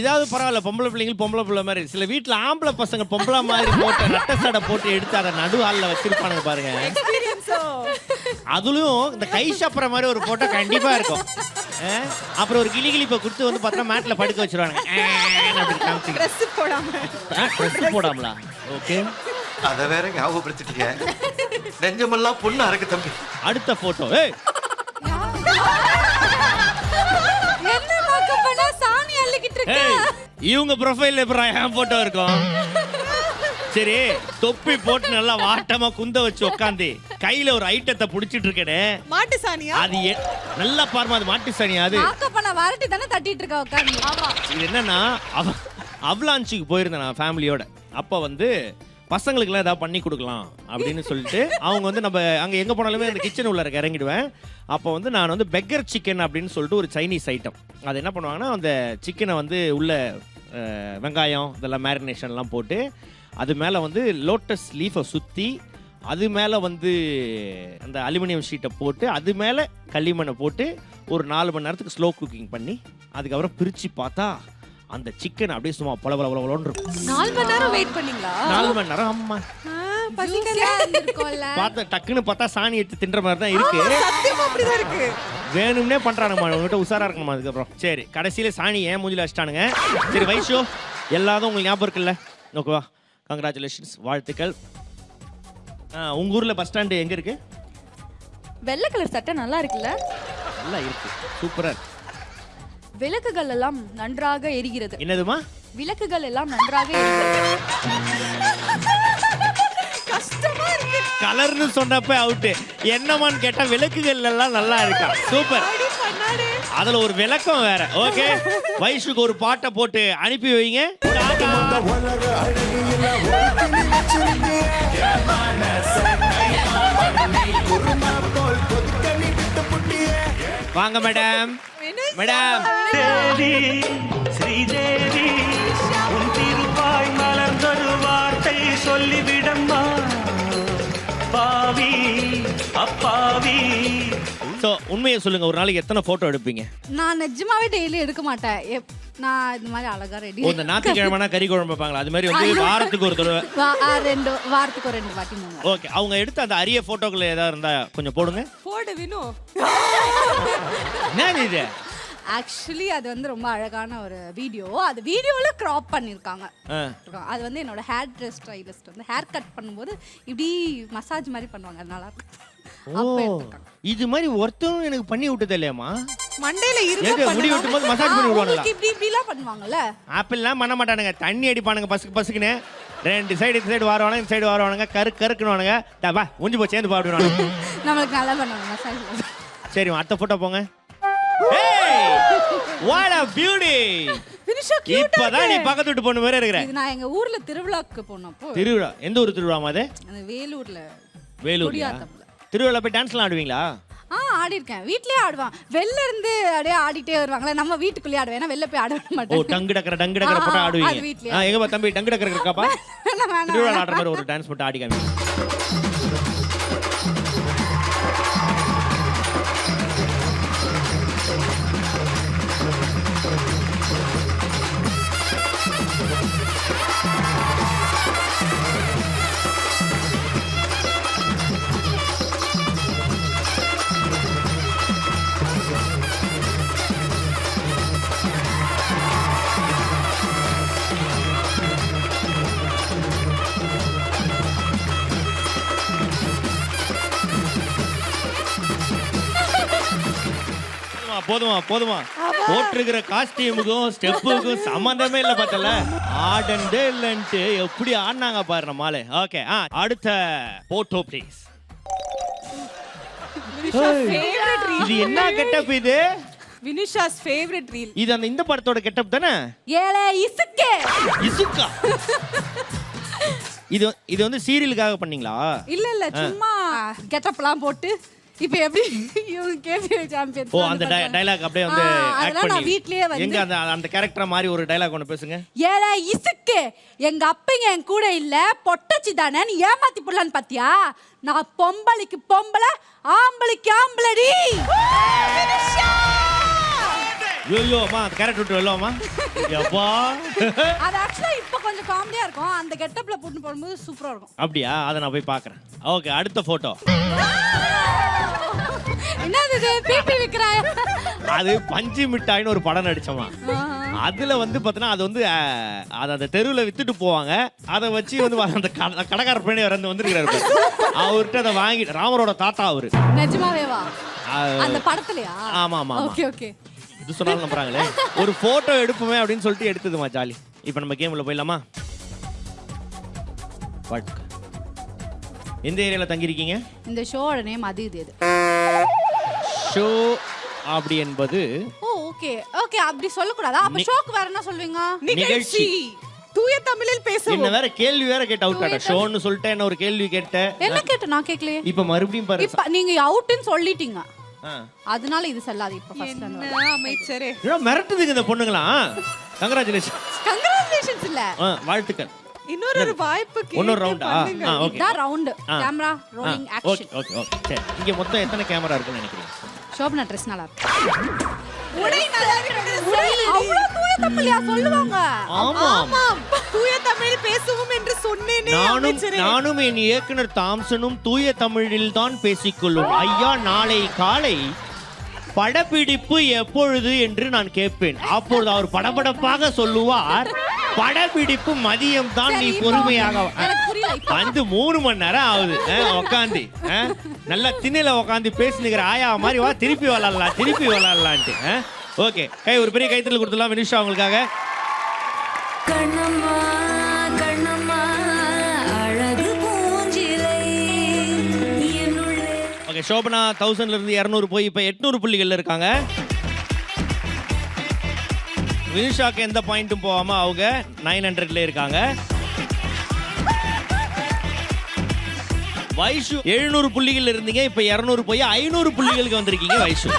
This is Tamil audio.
இதாவது பரவாயில்ல, பொம்பளை பிள்ளைங்க பொம்பளை பிள்ளை மாதிரி. சில வீட்டுல ஆம்பளை பசங்க பொம்பளை மாதிரி போட்டு நட்ட சடை போட்டு எடுத்து அதை நடு ஆள்ல வச்சிருப்பானுங்க பாருங்க. அதுலயும் இந்த கை சப்புற மாதிரி ஒரு போட்டோ கண்டிப்பா இருக்கும். அப்புறம் ஒரு கிளிகிளிப்பை கொடுத்து வந்து பார்த்தா மேட்ல படுக்க வச்சிருவாங்க. போடாமலா? ஓகே, அத வேற ஞாபகப்படுத்திட்டீங்க. நெஞ்சமெல்லாம் பொண்ணு அறக்கு தம்பி. அடுத்த போட்டோ. இவங்க ப்ரொஃபைல்ல என் போட்டோ இருக்கும். சரி, தொப்பி போட்டு நல்லா வாட்டமா குந்த வச்சு உட்காந்து கையில ஒரு ஐட்டத்தை புடிச்சிட்டு இருக்கேனே, மாட்டு சாணியா? அது நல்லா பாருமா, அது மாட்டு சாணியா? அது வரட்டி தானே தட்டிட்டு இருக்கா உட்காந்து. ஆமா, இது என்னன்னா அவலாஞ்சுக்கு போயிருந்தேன் நான் ஃபேமிலியோட. அப்ப வந்து பசங்களுக்குலாம் ஏதாவது பண்ணி கொடுக்கலாம் அப்படின்னு சொல்லிட்டு அவங்க வந்து நம்ம அங்கே எங்கே போனாலுமே அந்த கிச்சன் உள்ள இறங்கிடுவேன். அப்போ வந்து நான் வந்து பெக்கர் சிக்கன் அப்படின்னு சொல்லிட்டு ஒரு சைனீஸ் ஐட்டம். அது என்ன பண்ணுவாங்கன்னா, அந்த சிக்கனை வந்து உள்ள வெங்காயம் இதெல்லாம் மேரினேஷன்லாம் போட்டு அது மேலே வந்து லோட்டஸ் லீஃபை சுற்றி அது மேலே வந்து அந்த அலுமினியம் ஷீட்டை போட்டு அது மேலே களிமண்ணை போட்டு ஒரு 4 மணி நேரத்துக்கு ஸ்லோ குக்கிங் பண்ணி அதுக்கப்புறம் பிரித்து பார்த்தா அந்த சிக்கன் அப்படியே சும்மா பளபளன்னு இருக்கும். 4 மணி நேரம் வெயிட் பண்ணீங்களா? 4 மணி நேரம். ஆமா, பார்த்தா டக்குன்னு பார்த்தா சாணி எடுத்து தின்ற மாதிரி தான் இருக்கு. வேணும்னே பண்றானுமா, உங்ககிட்ட உசாரா இருக்கணுமா. அதுக்கப்புறம் சரி, கடைசியில சாணி ஏன் மூஞ்சில வச்சிட்டானுங்க. சரி வைஷோ, எல்லாரும் உங்களுக்கு ஞாபகம் இருக்குல்ல? ஓகேவா, கங்க்ராச்சுலேஷன்ஸ், வாழ்த்துக்கள். உங்க ஊர்ல பஸ் ஸ்டாண்டு எங்க இருக்கு? வெள்ளை கலர் சட்டை நல்லா இருக்குல்ல? நல்லா இருக்கு, சூப்பரா இருக்கு. விளக்குகள் எல்லாம் நன்றாக எரிகிறது. என்னதுமா? விளக்குகள் எல்லாம் நன்றாக எரிகிறது. கஷ்டமா இருக்கு. கலர்னு சொன்னப்ப அவுட். என்னமான்னு கேட்டா விளக்குகள் எல்லாம் நல்லா இருக்கா. சூப்பர். அதுல ஒரு விளக்கம் வேற. ஓகே, வைஷுக்கு ஒரு பாட்டை போட்டு அனுப்பி வைங்க. வாங்க மேடம். மேடம், ஸ்ரீதேவி உன் திருவாய் மலர்ந்தொரு வார்த்தை சொல்லிவிடம்மா பாவி அப்பாவி. சோ உண்மையை சொல்லுங்க, ஒரு நாளைக்கு எத்தனை போட்டோ எடுப்பீங்க? நான் நிஜமாவே டெய்லி எடுக்க மாட்டேன். நான் இந்த மாதிரி அழகா ரெடி. இந்த ஞாயிற்றுக்கிழமைனா கறி குழம்பு வைப்பாங்களா, அது மாதிரி வந்து வாரத்துக்கு ஒரு தடவை? வாரத்துக்கு ஒரு 2 வாட்டி 3 வாட்டி. ஓகே, அவங்க எடுத்த அந்த அரிய போட்டோக்கள் ஏதாவது இருந்தா கொஞ்சம் போடுங்க. போடு வினோ. என்ன இது? ஆக்சுவலி அது வந்து ரொம்ப அழகான ஒரு வீடியோ. அது வீடியோல கிராப் பண்ணிருக்காங்க. அது வந்து என்னோட ஹேர் ட்ரெஸ் ஸ்டைலிஸ்ட் வந்து ஹேர் கட் பண்ணும்போது இப்படி மசாஜ் மாதிரி பண்ணுவாங்க, அது நல்லா இருக்கும். இது மாதிரி ஒருத்தரும் எனக்கு பண்ணி விட்டது இல்லையாமா? மண்டையில இருக்கு முடி வெட்டும்போது மசாஜ் பண்ணி விடுவாங்களா? இப்படி இப்படிலாம் பண்ணுவாங்கல்ல. ஆப்பிள்லாம் பண்ண மாட்டானுங்க, தண்ணி அடிப்பானுங்க பசுக்குன்னு. 2 சைடு இந்த சைடு வாருவானுங்க, இந்த சைடு வாருவானுங்க, கருக்குனுவானுங்க. வா முடிஞ்சு போய் சேர்ந்து பாடுவானுங்க. நம்மளுக்கு நல்லா பண்ணுவாங்க மசாஜ். சரி, அடுத்த போட்டோ போங்க. What a beauty! இப்பதான் நீ பக்கத்து வீட்டு பொண்ணு மாதிரி இருக்கிற. இது நான் எங்க ஊர்ல திருவிழாக்கு போனப்போ. திருவிழா? எந்த ஊர் திருவிழாமா அது? வேலூர்ல. வேலூர்ல திருவிழா போய் டான்ஸ்லாம் ஆடுவீங்களா? ஆடி இருக்கேன், வீட்லயே ஆடுவான். வெளில இருந்து அப்படியே ஆடிட்டே வருவாங்களே, நம்ம வீட்டுக்குள்ளே ஆடுவேன். ஏன்னா வெளில போய் ஆட மாட்டேன். ஓ, டங்கு டக்கற போட்டு ஆடுவீங்க. எங்க தம்பி டங்கு டக்கற இருக்காப்பா? திருவிழா ஆடுற மாதிரி ஒரு டான்ஸ் போட்டு ஆடி காமி. போதுமா போட்டிருக்கிற காஸ்டியூமுக்கும் ஸ்டெப்புக்கும் சம்பந்தமே இல்ல. பார்த்தல ஆடண்டே இல்லன்ட்டு எப்படி ஆடினாங்க பாரு நம்மாலே. ஓகே, அடுத்த போட்டோ ப்ளீஸ். இது என்ன கெட்டப்? இது வினுஷாஸ் ஃபேவரட் ரீல். இது அந்த இந்த படத்தோட கெட்டப் தானே? ஏலே இசுக்கே இசுக்கா. இது வந்து சீரியலுக்காக பண்ணீங்களா? இல்ல சும்மா கெட்டப்லாம் போட்டு இப்ப எப்படி இவங்க கேபி சாம்பியன். ஓ, அந்த டயலாக் அப்படியே வந்து ஆக்ட் பண்ணி நான் வீட்லயே வந்து எங்க அந்த கேரக்டர் மாதிரி ஒரு டயலாக் ஒன்னு பேசுங்க. ஏலே இசுக்கே, எங்க அப்பங்க என் கூட இல்ல, பொட்டச்சி தானே நீ ஏமாத்தி போடலான்னு பாத்தியா? நான் பொம்பளைக்கு பொம்பளை, ஆம்பளைக்கு ஆம்பளடி. ஐயோ அம்மா அந்த கேரட் விட்டு வெள்ளோம்மா எப்பா அது ஆக்சுவலா இப்போ கொஞ்சம் காமெடியா இருக்கும். அந்த கெட்டப்ல போட்டு போடும்போது சூப்பரா இருக்கும். அப்படியா? அதை நான் போய் பார்க்குறேன். ஓகே, அடுத்த ஃபோட்டோ. என்னது இது பிபி விக்கிறாய்? அது பஞ்சு மிட்டாய்னு ஒரு படம் நடிச்சோமா. அதுல வந்து பார்த்தீங்கன்னா அது வந்து அதை அந்த தெருவில் வித்துட்டு போவாங்க. அதை வச்சு வந்து அந்த கடைக்கார பிள்ளை வந்துருக்கிறாரு. அவர்கிட்ட அதை வாங்கிட்டு ராமரோட தாத்தா அவரு. நிஜமாவேவா? அந்த படத்துலயா? ஆமா ஆமா. Okay okay. இது சொன்னாலும் நம்புறாங்களே. ஒரு போட்டோ எடுப்போமே அப்படின்னு சொல்லிட்டு எடுத்ததுமா ஜாலி. இப்போ நம்ம கேம்ல போயிடலாமா? வாழ்த்துக்கள். எந்த ஏரியால தங்கியிருக்கீங்க? இந்த ஷோட நேம் அது இது எது? ஷோ அப்படி என்பது. ஓ ஓகே ஓகே, அப்படி சொல்லக்கூடாதா? அப்ப ஷோக்கு வேற என்ன சொல்வீங்க? நிகழ்ச்சி. தூய தமிழில் பேசுவோம். என்ன வேற கேள்வி வேற கேட்ட அவுட் ஆட. ஷோன்னு சொல்லிட்டு என்ன ஒரு கேள்வி கேட்ட. என்ன கேட்ட? நான் கேக்கலையே. இப்போ மறுபடியும் பாரு. இப்ப நீங்க அவுட்னு சொல்லிட்டீங்க. அதனால இது செல்லாது. இப்ப ஃபர்ஸ்ட் என்ன அமைச்சரே. என்ன மிரட்டுதுங்க இந்த பொண்ணுங்களா? கங்க்ராச்சுலேஷன். கங்க்ராச்சுலேஷன்ஸ் இல்ல. வாழ்த்துக்கள். இன்னொரு வாய்ப்புக்கு இன்னொரு ரவுண்டா? ஓகே. இதான் round. Camera rolling okay action. Okay okay. சரி, இங்க மொத்தம் எத்தனை கேமரா இருக்குன்னு நினைக்கிறீங்க? ஷோபனா ட்ரெஸ் நல்லா இருக்கு. உடை நல்லா இருக்கு. அவ்வளவு தூய தமிழ்யா சொல்லுவாங்க. ஆமா. தூய தமிழில் பேசுவோம் என்று சொன்னேனே அமைச்சரே. நானும் என் இயக்குனர் தாம்சனும் தூய தமிழில் தான் பேசிக்கொள்ளும். ஐயா, நாளை காலை படப்பிடிப்பு எப்பொழுது என்று நான் கேட்பேன். அப்பொழுது அவர் படபடப்பாக சொல்லுவார், படப்பிடிப்பு மதியம் தான், நீ பொறுமையாக. வந்து 3 மணி நேரம் ஆகுது உக்காந்து நல்லா திண்ணையில உக்காந்து பேசினுக்கிற ஆயா மாதிரி வா, திருப்பி விளாடலான்ட்டு. ஓகே, ஒரு பெரிய கைத்தறல் கொடுத்துடலாம் வினிஷா உங்களுக்காக. கண்ணம்மா கண்ணம்மா அழகு பூஞ்சிலை என்னுள்ளே. ஓகே, சோபனா 1000ல இருந்து 200 போய் இப்போ 800 புள்ளிகள்ல இருக்காங்க. வினிஷாக்கு எந்த பாயிண்ட்டும் போகாம அவங்க 900ல இருக்காங்க. வைஷு 700 புள்ளிகள் இருந்தீங்க, இப்போ 200 போய் 500 புள்ளிகளுக்கு வந்திருக்கீங்க வைஷு.